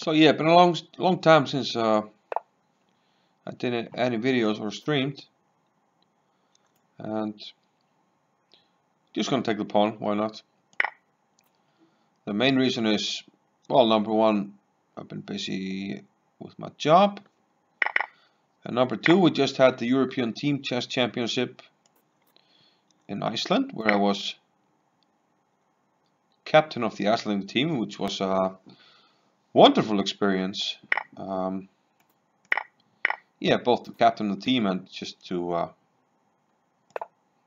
So yeah, been a long time since I did any videos or streamed, and just gonna take the pawn. Why not? The main reason is, well, number one, I've been busy with my job, and number two, we just had the European Team Chess Championship in Iceland, where I was captain of the Icelandic team, which was a wonderful experience. Yeah, both to captain the team and just to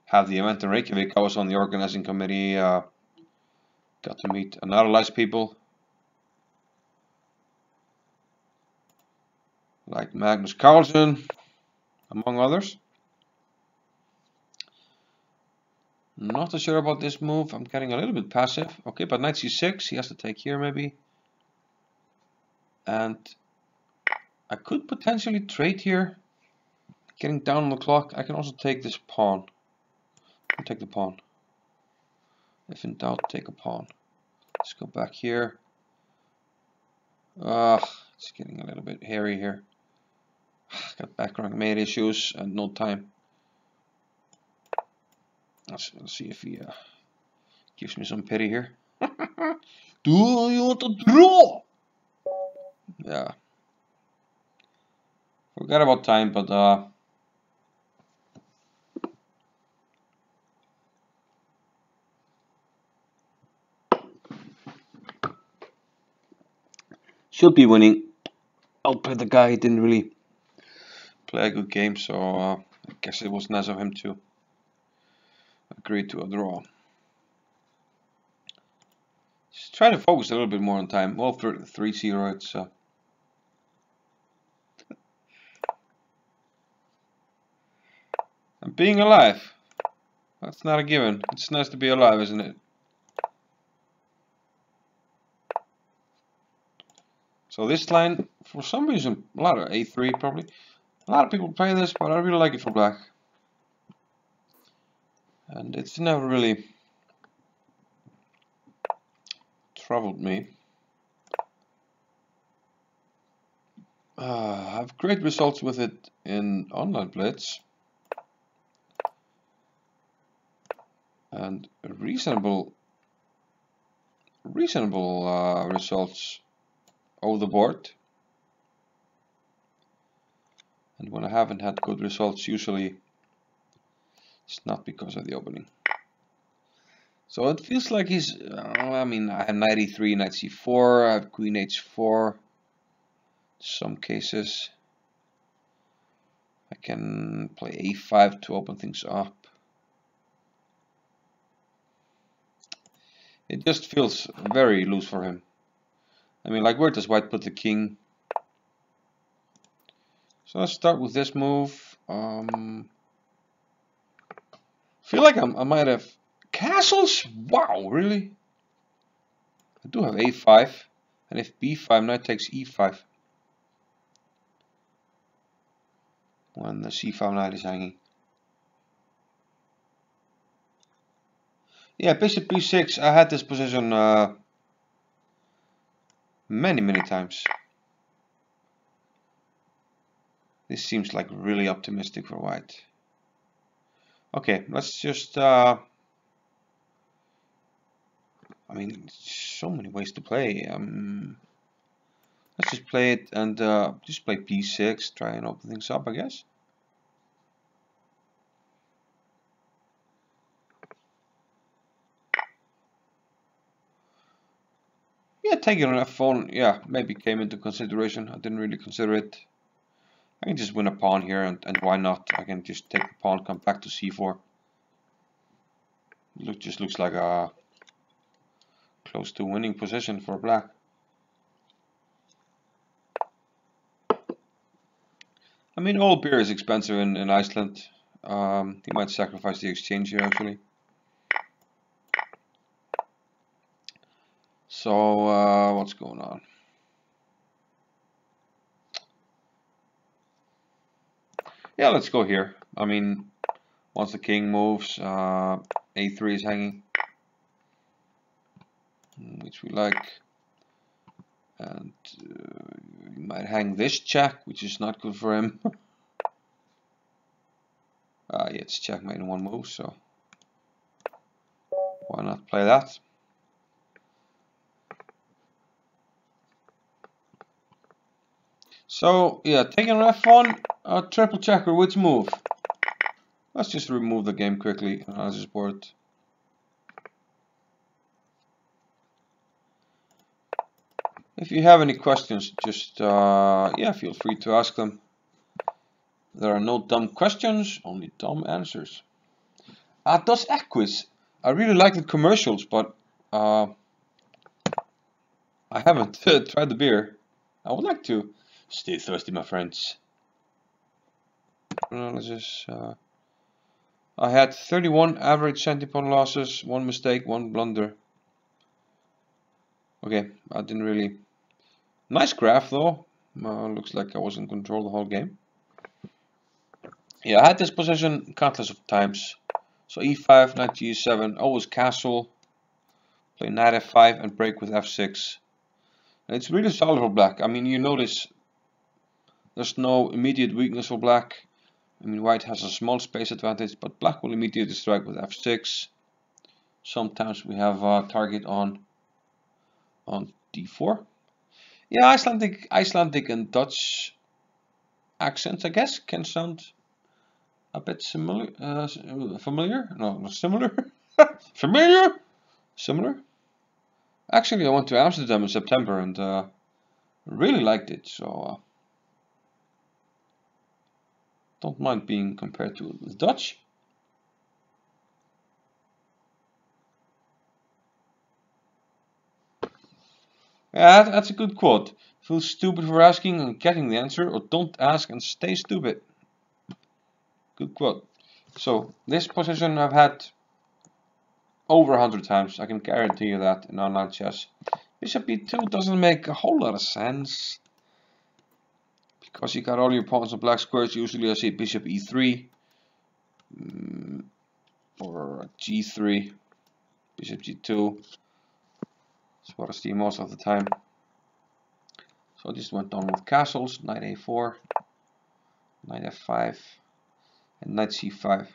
have the event in Reykjavik. I was on the organizing committee, got to meet and analyze people like Magnus Carlsen, among others. Not so sure about this move. I'm getting a little bit passive. Okay, but knight c6, he has to take here maybe. And I could potentially trade here. Getting down on the clock. I can also take this pawn. I'll take the pawn. If in doubt, take a pawn. Let's go back here. It's getting a little bit hairy here. Got background mate issues and no time. Let's see if he gives me some pity here. Do you want to draw? Yeah. Forgot about time, but should be winning. I'll play the guy. He didn't really play a good game, so I guess it was nice of him to agree to a draw. Just try to focus a little bit more on time. Well, 3-0, it's I'm being alive. That's not a given. It's nice to be alive, isn't it? So this line, for some reason, a lot of a3 probably. A lot of people play this, but I really like it for black. And it's never really troubled me. I have great results with it in online blitz. And reasonable results over the board. And when I haven't had good results, usually it's not because of the opening. So it feels like he's, I mean, I have knight e3, knight c4, I have queen h4. Some cases I can play a5 to open things up. It just feels very loose for him. I mean, like, where does white put the king? So let's start with this move. Feel like I might have castles. Wow, really? I do have a5, and if b5, knight takes e5. When the c5 knight is hanging. Yeah, bishop b6. I had this position many times. This seems like really optimistic for white. Okay, let's just I mean, so many ways to play. Let's just play it and just play b6, try and open things up, I guess. Yeah, taking on f1, yeah, maybe came into consideration. I didn't really consider it. I can just win a pawn here, and why not? I can just take the pawn, come back to c4. Just looks like a close to winning position for black. I mean, all beer is expensive in Iceland. He might sacrifice the exchange here, actually. So, what's going on? Yeah, let's go here. I mean, once the king moves, a3 is hanging, which we like. And he might hang this check, which is not good for him. Yeah, it's checkmate in one move, so why not play that? So yeah, taking f1, triple checker, which move? Let's just remove the game quickly. Analysis board. If you have any questions, just yeah, feel free to ask them. There are no dumb questions, only dumb answers. Dos Equis. I really like the commercials, but I haven't tried the beer. I would like to. Stay thirsty, my friends. Analysis. I had 31 average centipoint losses, 1 mistake, 1 blunder. Okay, I didn't really. Nice graph though. Looks like I was in control the whole game. Yeah, I had this position countless of times. So e5, knight g7, always castle, play knight f5 and break with f6. And it's really solid for black. I mean, you notice there's no immediate weakness for black. I mean, white has a small space advantage, but black will immediately strike with f6. Sometimes we have a target on d4. Yeah, Icelandic and Dutch accents, I guess, can sound a bit similar. Familiar? No, not similar. Familiar? Similar? Actually, I went to Amsterdam in September and really liked it. So don't mind being compared to the Dutch. Yeah, that's a good quote. Feel stupid for asking and getting the answer, or don't ask and stay stupid. Good quote. So this position I've had over 100 times. I can guarantee you that in online chess. Bishop e2 doesn't make a whole lot of sense, because you got all your pawns on black squares. Usually I see bishop e3 or g3, bishop g2. That's what I see most of the time. So I just went on with castles, knight a4, knight f5, and knight c5.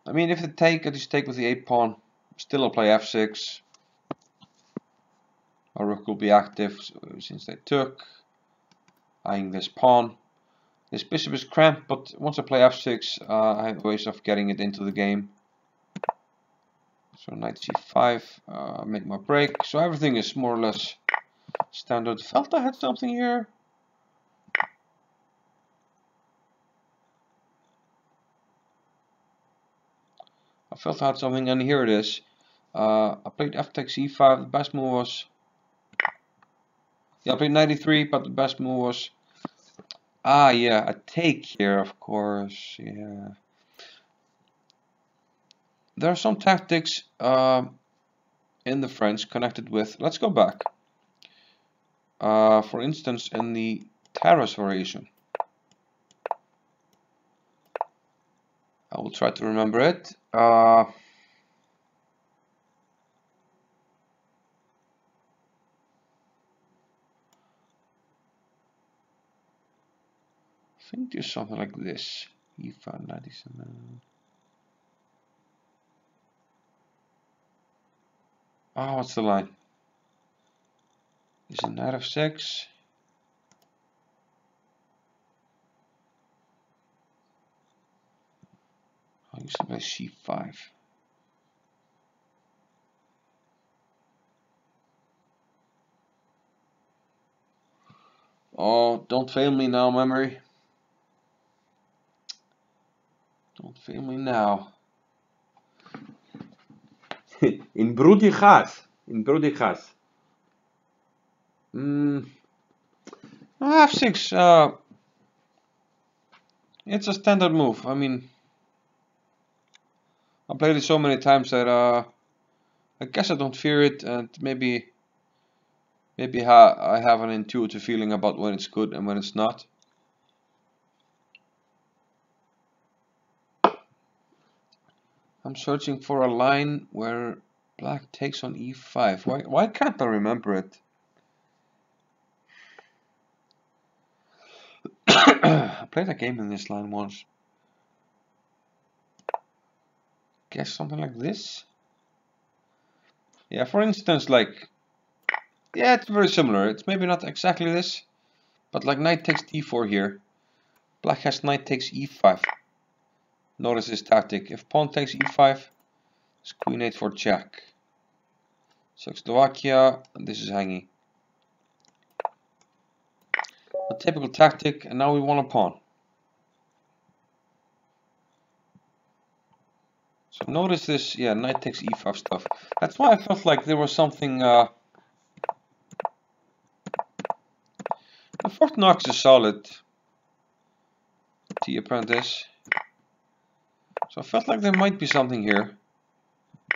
I mean, if they take, I just take with the 8 pawn. Still I'll play f6. Our rook will be active since they took. Eyeing this pawn. This bishop is cramped, but once I play f6, I have ways of getting it into the game. So knight c5, make my break. So everything is more or less standard. Felt I had something here. I felt I had something, and here it is. I played f takes e5. The best move was. Yeah, I played 93, but the best move was. Yeah, a take here, of course. Yeah. There are some tactics in the French connected with. Let's go back. For instance, in the Taras variation. I will try to remember it. I think there's something like this. E5, 97. Oh, what's the line? Is it knight f6? I used to play c5. Oh, don't fail me now, memory. Don't fail me now. In Brudigas. In Brudigas. f6. It's a standard move. I mean, I played it so many times that I guess I don't fear it, and maybe I have an intuitive feeling about when it's good and when it's not. I'm searching for a line where black takes on e5. Why can't I remember it? I played a game in this line once. Guess something like this. Yeah, for instance, like, yeah, it's very similar. It's maybe not exactly this, but like knight takes d4 here. Black has knight takes e5. Notice this tactic. If pawn takes e5, it's queen 8 for check. Czechoslovakia, and this is hanging. A typical tactic, and now we want a pawn. So notice this, yeah, knight takes e5 stuff. That's why I felt like there was something. The Fort Knox is solid. T apprentice. So I felt like there might be something here.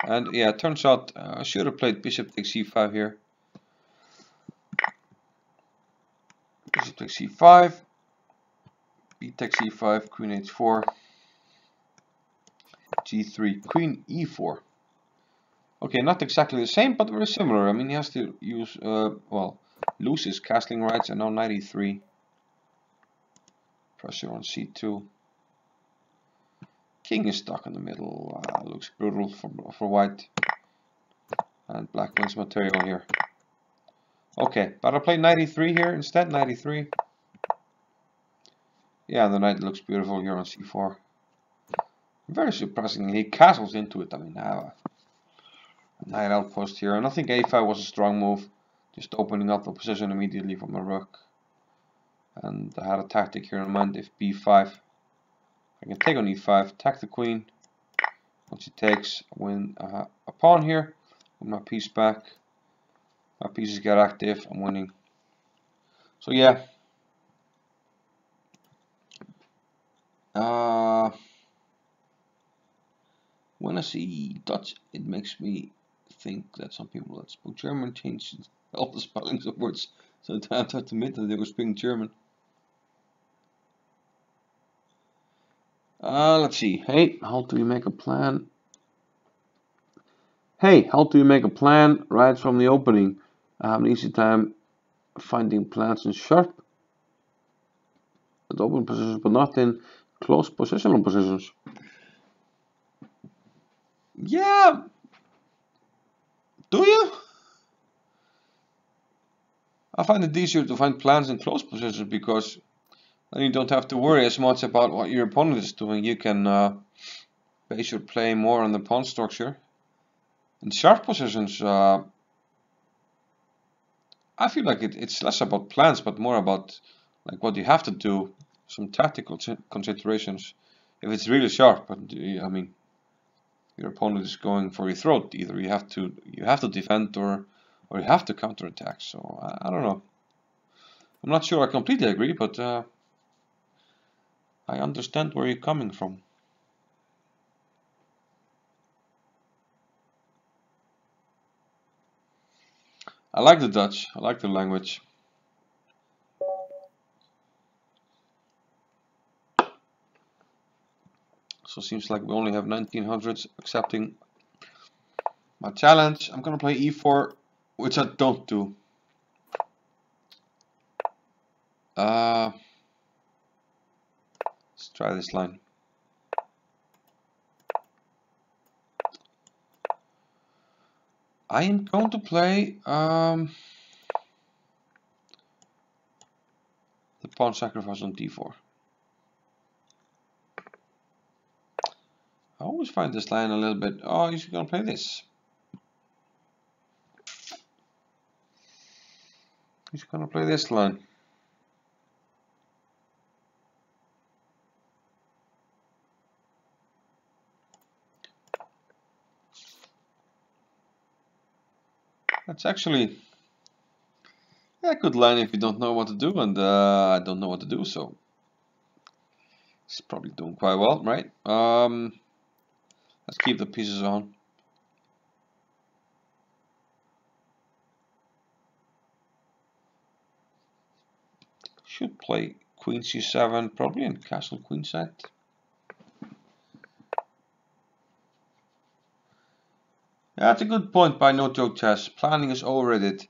And yeah, it turns out I should have played bishop takes c5 here. Bishop takes c5. B takes e5, queen h4. g3, queen e4. Okay, not exactly the same, but very similar. I mean, he has to use, lose his castling rights, and now knight e3. Pressure on c2. King is stuck in the middle. Looks brutal for white. And black wins material here. Okay, but I play knight e3 here instead. Knight e3. Yeah, the knight looks beautiful here on c4. Very surprisingly, he castles into it. I mean, a knight outpost here. And I think a5 was a strong move. Just opening up the position immediately from the rook. And I had a tactic here in mind. If b5, I can take on e5, attack the queen. Once he takes, I win a pawn here. With my piece back. My pieces get active. I'm winning. So yeah. When I see Dutch, it makes me think that some people that spoke German changed all the spellings of words. So I have to admit that they were speaking German. Let's see. Hey, how do we make a plan? Hey, how do you make a plan right from the opening? I have an easy time finding plans in sharp at open positions, but not in close positional positions. Yeah. Do you? I find it easier to find plans in close positions because then you don't have to worry as much about what your opponent is doing. You can base your play more on the pawn structure. In sharp positions, I feel like it's less about plans, but more about like what you have to do, some tactical considerations. If it's really sharp, but I mean, your opponent is going for your throat. Either you have to defend or you have to counterattack. So I don't know. I'm not sure I completely agree, but I understand where you're coming from. I like the Dutch. I like the language. So it seems like we only have 1900s accepting my challenge. I'm gonna play e4, which I don't do. Let's try this line. I am going to play the pawn sacrifice on d4. I always find this line a little bit, oh, he's going to play this. He's going to play this line. That's actually a good line if you don't know what to do, and I don't know what to do, so it's probably doing quite well, right? Let's keep the pieces on. Should play queen c7, probably in castle queenside. That's a good point by No Joke Chess. Planning is overrated.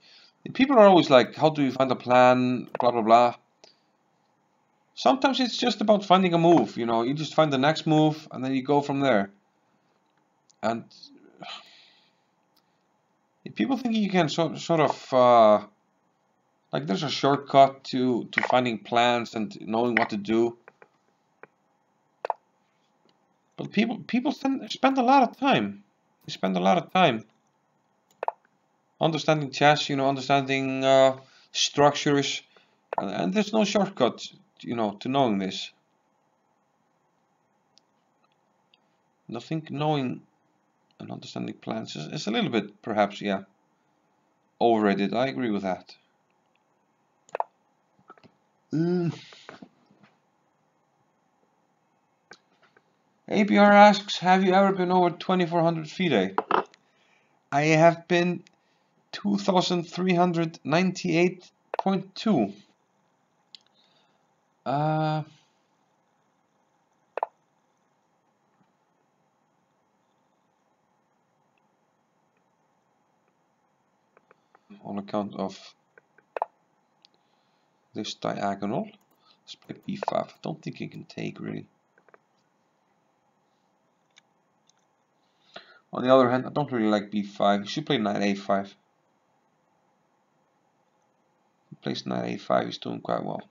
People are always like, how do you find a plan, blah blah blah. Sometimes it's just about finding a move, you know, you just find the next move and then you go from there. And people think you can sort of like there's a shortcut to finding plans and knowing what to do. But people spend a lot of time. They spend a lot of time understanding chess, you know, understanding structures, and there's no shortcut, you know, to knowing this. And I think knowing and understanding plans is a little bit, perhaps, yeah, overrated. I agree with that. ABR asks, have you ever been over 2400 FIDE? I have been 2398.2. On account of this diagonal. Let's play b5. I don't think he can take, really. On the other hand, I don't really like b5. He should play knight a5. If he plays knight a5, he's doing quite well.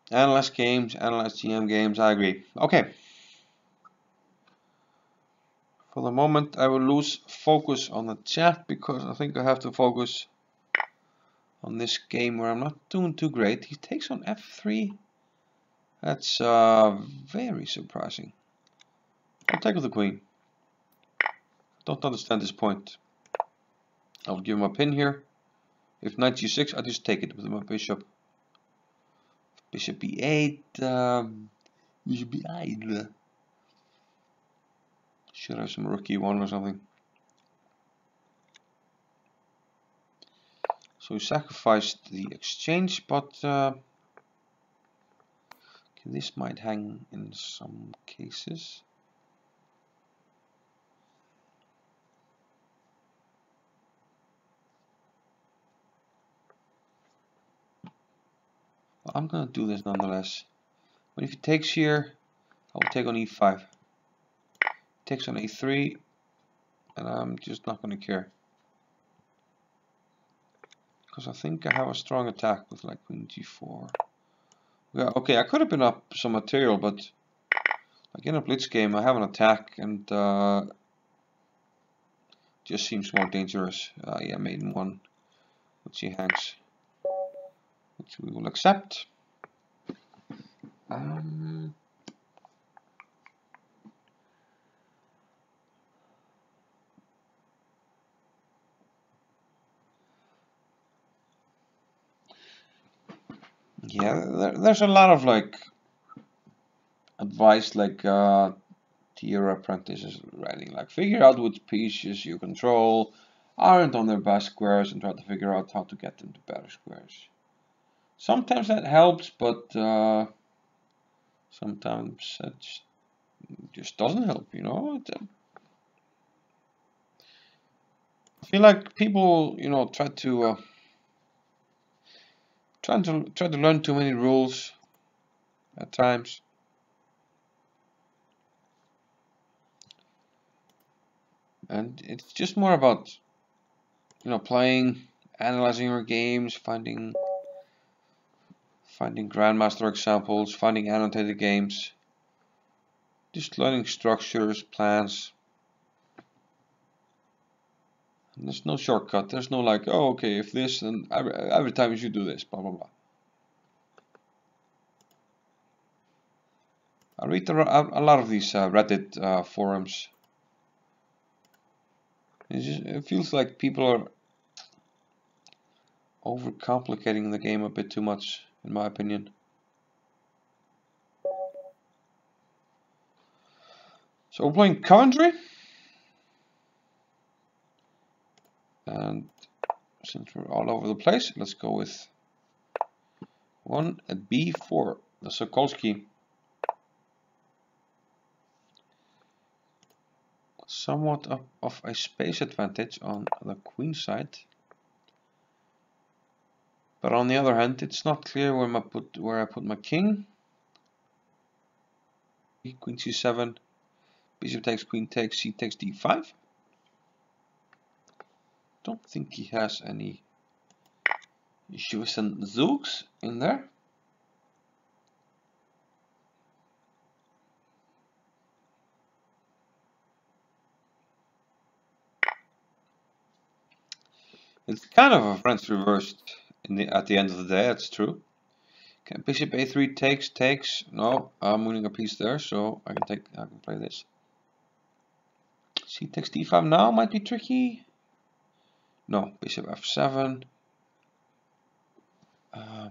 Analyze games, analyze GM games, I agree. Okay. For the moment, I will lose focus on the chat because I think I have to focus on this game where I'm not doing too great. He takes on f3. That's very surprising. I'll take with the queen. Don't understand this point. I'll give him a pin here. If knight g6, I just take it with my bishop. Bishop e8. Bishop e8. Should have some rook e1 or something. So he sacrificed the exchange, but okay, this might hang in some cases. Well, I'm gonna do this nonetheless. But if he takes here, I'll take on e5. Takes on a3, and I'm just not gonna care. Because I think I have a strong attack with like queen g4. Yeah, okay, I could have been up some material, but like in a blitz game, I have an attack and just seems more dangerous. Yeah, maiden one, which he hangs, which we will accept. Yeah, there's a lot of like advice like tier apprentices writing, like figure out which pieces you control aren't on their best squares and try to figure out how to get them to better squares. Sometimes that helps, but sometimes it just doesn't help, you know. I feel like people, you know, try to learn too many rules at times. And it's just more about, you know, playing, analyzing your games, finding grandmaster examples, finding annotated games, just learning structures, plans. And there's no shortcut. There's no like, oh, okay, if this, then every time you should do this, blah blah blah. I read a lot of these Reddit forums. It feels like people are overcomplicating the game a bit too much, in my opinion. So we're playing Coventry. And since we're all over the place, let's go with one at b4, the Sokolsky. somewhat of a space advantage on the queen side. But on the other hand, it's not clear where I put my king. Queen c7, bishop takes, queen takes, c takes d5. Don't think he has any issues and zooks in there. It's kind of a French reversed at the end of the day, that's true. Okay, bishop a3 takes. No, I'm winning a piece there, so I can play this. C takes d5 now might be tricky. No, bishop f7. Yeah,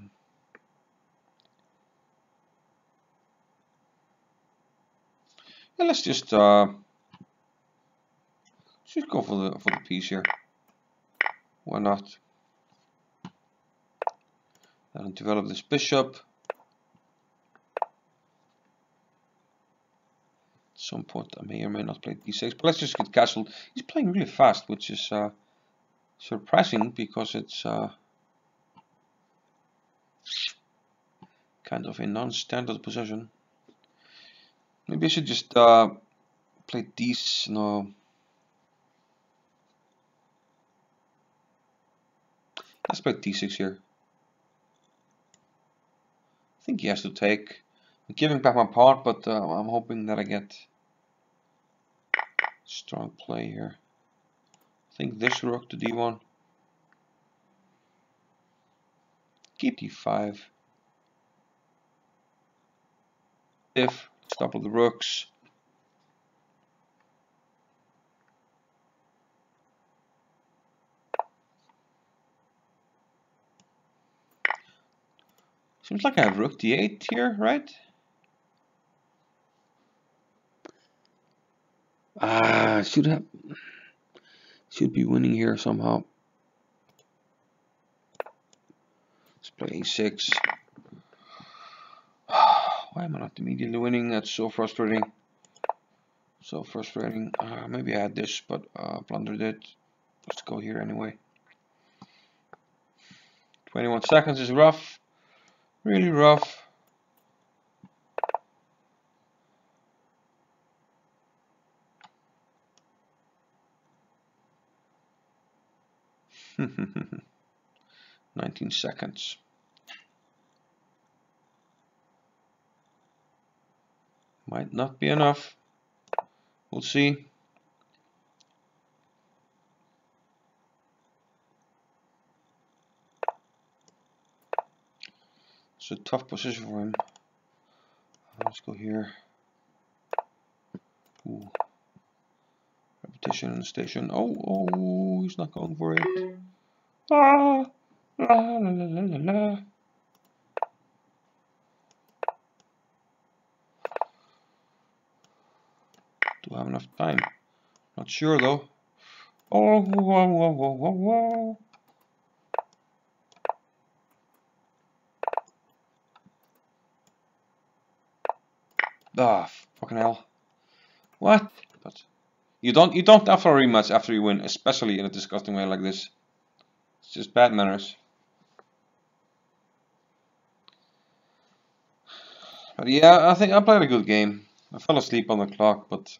let's just go for the piece here. Why not? And develop this bishop. At some point I may or may not play d6, but let's just get castled. He's playing really fast, which is surprising because it's kind of a non-standard position. Maybe I should just play these. No. Let's play d6 here. I think he has to take. I'm giving back my pawn, but I'm hoping that I get strong play here. I think this rook to d1. Keep d5. If double the rooks. Seems like I have rook d8 here, right? Should be winning here somehow. Let's play a6. Why am I not immediately winning? That's so frustrating. So frustrating. Maybe I had this, but blundered it. Let's go here anyway. 21 seconds is rough. Really rough. (19 seconds. Might not be enough. We'll see. It's a tough position for him. Let's go here. Ooh. Repetition in the station. Oh, he's not going for it. Ah, la la la la la la. Do I have enough time? Not sure though. Oh, whoa, whoa, whoa, whoa, whoa. Ah, fucking hell. What? But you don't offer a rematch after you win, especially in a disgusting way like this. It's just bad manners. But yeah, I think I played a good game. I fell asleep on the clock, but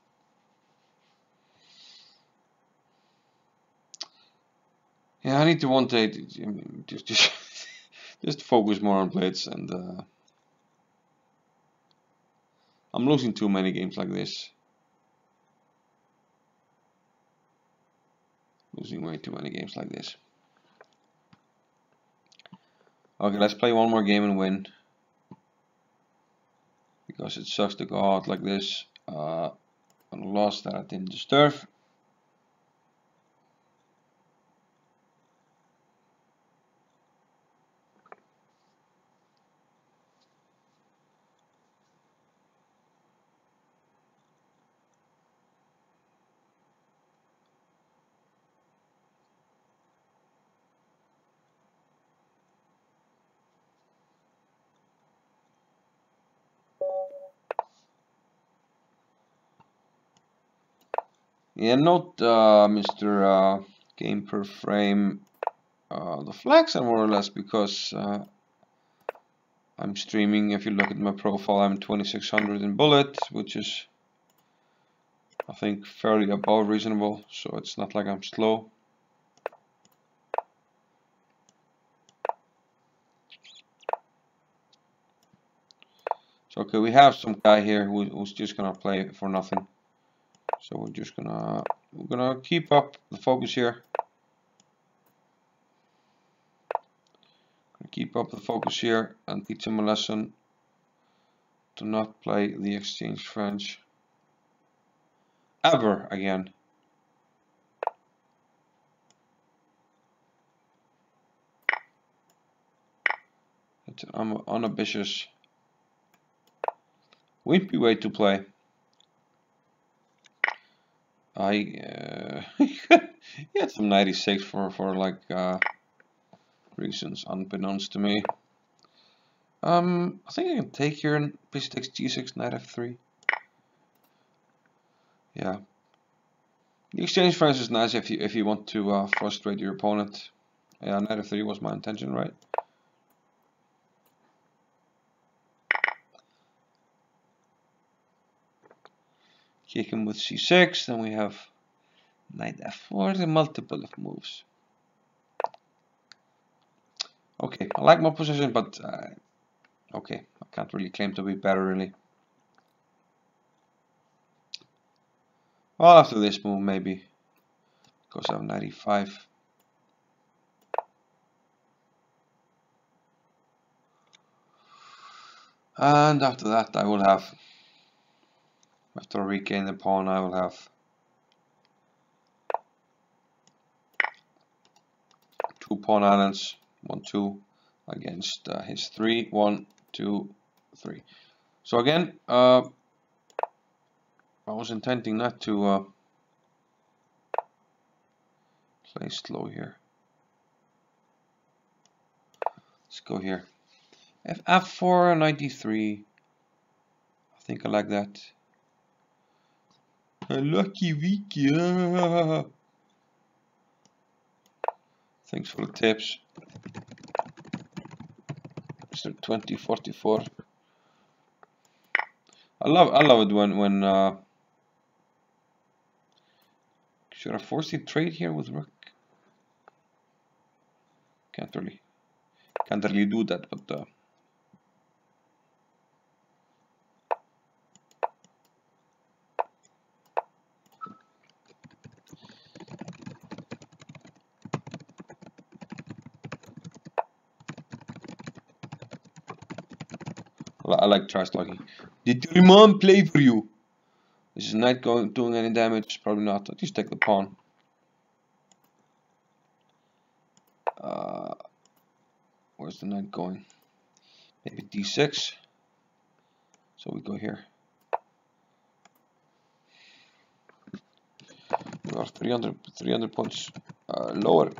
yeah, I need to one day just focus more on blitz, and I'm losing too many games like this. Losing way too many games like this. Okay, let's play one more game and win. Because it sucks to go out like this on a loss that I didn't deserve. Yeah, note, Mr. Game per frame, the flags are more or less because I'm streaming. If you look at my profile, I'm 2600 in bullet, which is, I think, fairly above reasonable, so it's not like I'm slow. So okay, we have some guy here who's just gonna play for nothing. So we're just gonna keep up the focus here. Keep up the focus here and teach him a lesson. Do not play the exchange French ever again. It's an unambitious, wimpy way to play. He had some 96 for like reasons unbeknownst to me. I think I can take here and bishop takes g6, knight f3. Yeah, the exchange French is nice if you want to frustrate your opponent. Yeah, knight f3 was my intention, right? Kick him with c6, then we have knight f4, the multiple of moves. Okay, I like my position, but okay, I can't really claim to be better, really. Well, after this move, maybe, because I have 95. And after that, I will have, after I regain the pawn, I will have 2 pawn islands, 1, 2, against his 3, 1, 2, 3. So again, I was intending not to play slow here. Let's go here. F4, knight d3. I think I like that. A lucky week, yeah. Thanks for the tips, Mr. 2044. I love it when should I force the trade here with rook? Can't really do that, but I like trash talking. Did your mom play for you? Is his knight doing any damage? Probably not. I'll just take the pawn. Where's the knight going? Maybe d6. So we go here. We are 300 points lower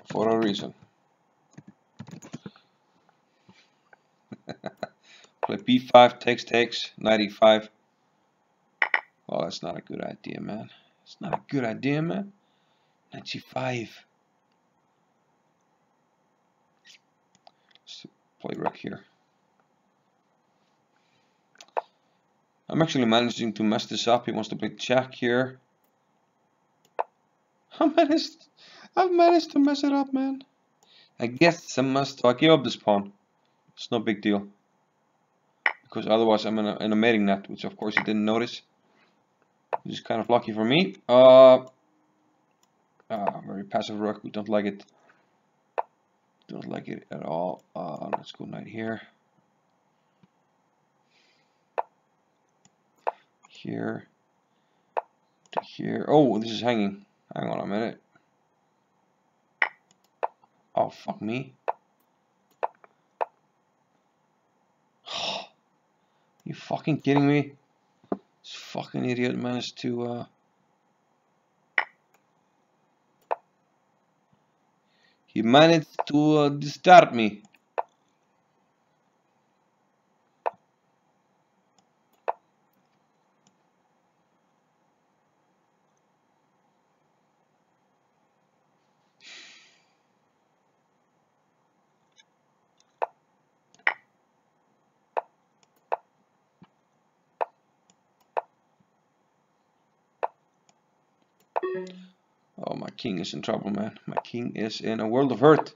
for a reason. Play b5, takes, knight e5. Oh, that's not a good idea, man. It's not a good idea, man. Knight g5. Let's play rook here. I'm actually managing to mess this up. He wants to play check here. I've managed to mess it up, man. I guess I must. I give up this pawn. It's no big deal. Because otherwise I'm in a mating net, which of course you didn't notice. Which is kind of lucky for me. Very passive rook. We don't like it. Don't like it at all. Let's go knight here. Here. To here. Oh, this is hanging. Hang on a minute. Oh, fuck me. You fucking kidding me? This fucking idiot managed to he managed to disturb me. Oh, my king is in trouble, man. My king is in a world of hurt.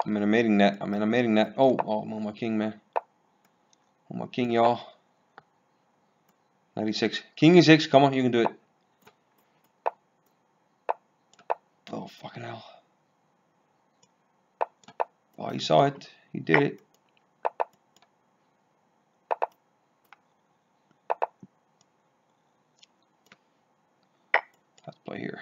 I'm in a mating net. I'm in a mating net. Oh, I'm on my king, man. On my king, y'all. 96. King e6. Come on, you can do it. Oh, fucking hell. Oh, he saw it. He did it. Let's play here.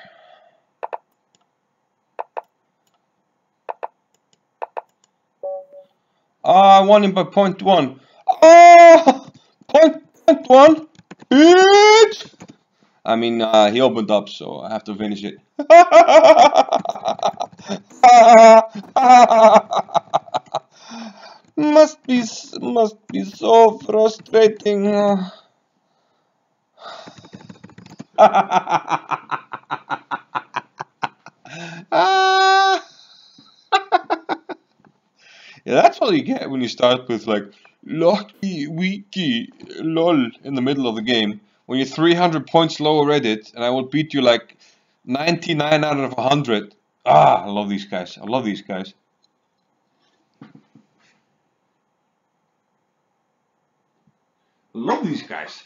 I won him by 0.1. Oh! 0.1? Bitch! I mean, he opened up, so I have to finish it. must be so frustrating. Yeah, that's what you get when you start with like lucky wiki lol in the middle of the game. When you're 300 points low Reddit, and I will beat you like 99 out of 100. I love these guys. I love these guys. Love these guys.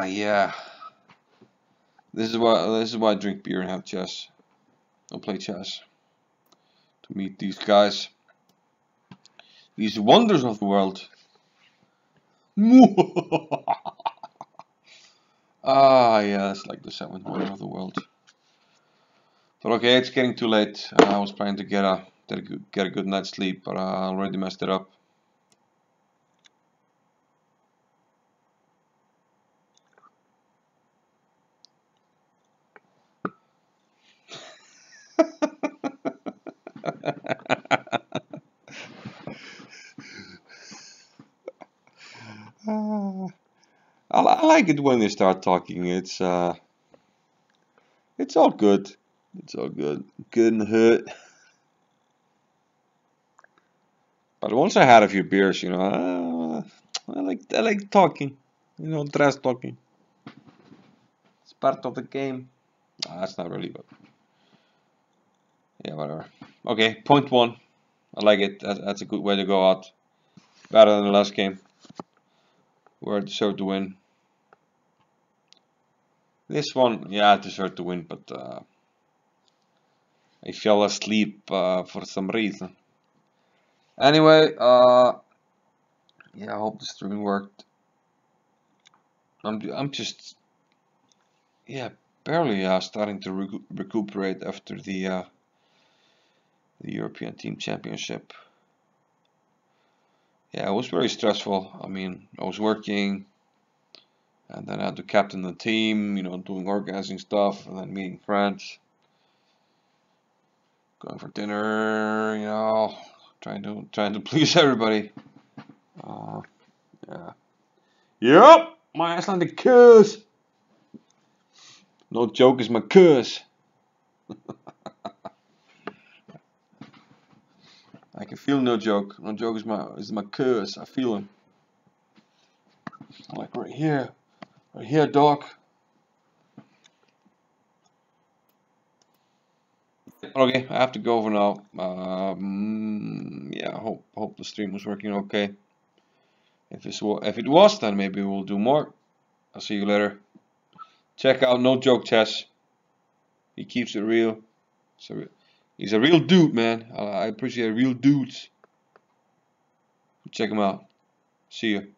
Yeah. This is why I drink beer and have chess. Don't play chess. To meet these guys. These wonders of the world. Yeah, that's like the 7th wonder of the world. But okay, it's getting too late. I was planning to get a good night's sleep, but I already messed it up. I like it when they start talking. It's all good. It's all good. Couldn't hurt. But once I had a few beers, you know, I like talking. You know, trash talking. It's part of the game. That's not really, but yeah, whatever. Okay, 0.1. I like it. That's a good way to go out. Better than the last game, where I deserved to win. This one, yeah, I deserved to win, but I fell asleep for some reason. Anyway, yeah, I hope the stream worked. I'm just, yeah, barely starting to recuperate after the European Team Championship. Yeah, it was very stressful. I mean, I was working, and then I had to captain the team, you know, doing organizing stuff, and then meeting friends, going for dinner, you know, trying to please everybody. Yeah. Yep, my Icelandic curse. No joke is my curse. I can feel no joke. No joke is my curse. I feel him. Like right here, dog. Okay, I have to go for now. Yeah, hope the stream was working okay. If it was, then maybe we'll do more. I'll see you later. Check out No Joke Chess. He keeps it real. So he's a real dude, man. I appreciate real dudes. Check him out. See you.